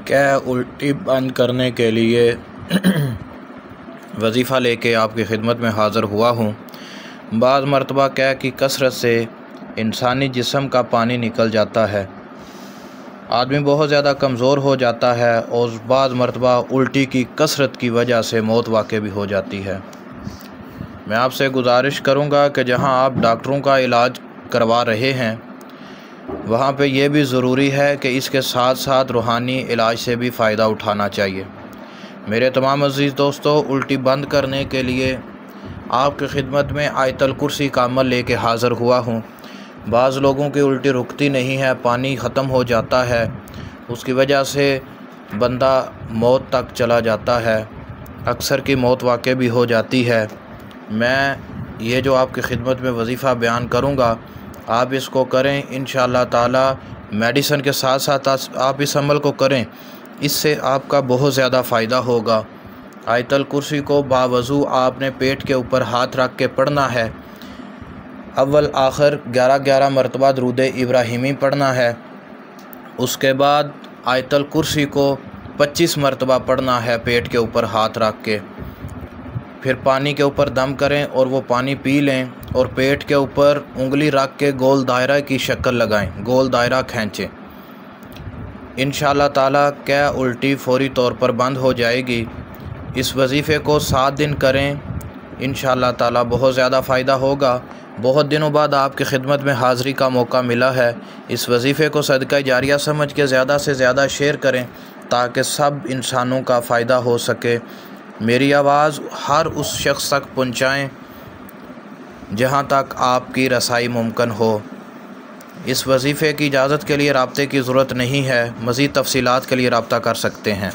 क्या उल्टी बंद करने के लिए वजीफ़ा लेके आपकी खिदमत में हाज़िर हुआ हूँ। बाज़ मरतबा क्या की कसरत से इंसानी जिस्म का पानी निकल जाता है, आदमी बहुत ज़्यादा कमज़ोर हो जाता है और बाज़ मरतबा उल्टी की कसरत की वजह से मौत वाक़ई भी हो जाती है। मैं आपसे गुजारिश करूँगा कि जहाँ आप डॉक्टरों का इलाज करवा रहे हैं वहाँ पे ये भी ज़रूरी है कि इसके साथ साथ रूहानी इलाज से भी फ़ायदा उठाना चाहिए। मेरे तमाम अज़ीज़ दोस्तों, उल्टी बंद करने के लिए आपकी खिदमत में आयतल कुर्सी का अमल लेके हाज़िर हुआ हूँ। बाज़ लोगों की उल्टी रुकती नहीं है, पानी ख़त्म हो जाता है, उसकी वजह से बंदा मौत तक चला जाता है, अक्सर की मौत वाक़ई भी हो जाती है। मैं ये जो आपकी खिदमत में वजीफ़ा बयान करूँगा आप इसको करें, इंशाअल्लाह ताला मेडिसिन के साथ साथ आप इस अमल को करें, इससे आपका बहुत ज़्यादा फ़ायदा होगा। आयतल कुर्सी को बावज़ू आपने पेट के ऊपर हाथ रख के पढ़ना है। अव्वल आखिर 11-11 मरतबा दुरूद इब्राहिमी पढ़ना है। उसके बाद आयतल कुर्सी को 25 मरतबा पढ़ना है पेट के ऊपर हाथ रख के। फिर पानी के ऊपर दम करें और वो पानी पी लें और पेट के ऊपर उंगली रख के गोल दायरा की शक्ल लगाएं, गोल दायरा खींचें। इंशाअल्लाह ताला क्या उल्टी फ़ौरी तौर पर बंद हो जाएगी। इस वजीफ़े को 7 दिन करें, इंशाअल्लाह ताला बहुत ज़्यादा फ़ायदा होगा। बहुत दिनों बाद आपकी खिदमत में हाज़िरी का मौका मिला है। इस वजीफ़े को सदका जारिया समझ के ज़्यादा से ज़्यादा शेयर करें ताकि सब इंसानों का फ़ायदा हो सके। मेरी आवाज़ हर उस शख्स तक पहुँचाएँ जहाँ तक आपकी रसाई मुमकिन हो। इस वजीफ़े की इजाज़त के लिए राब्ते की ज़रूरत नहीं है, मज़ीद तफ़सीलात के लिए राब्ता कर सकते हैं।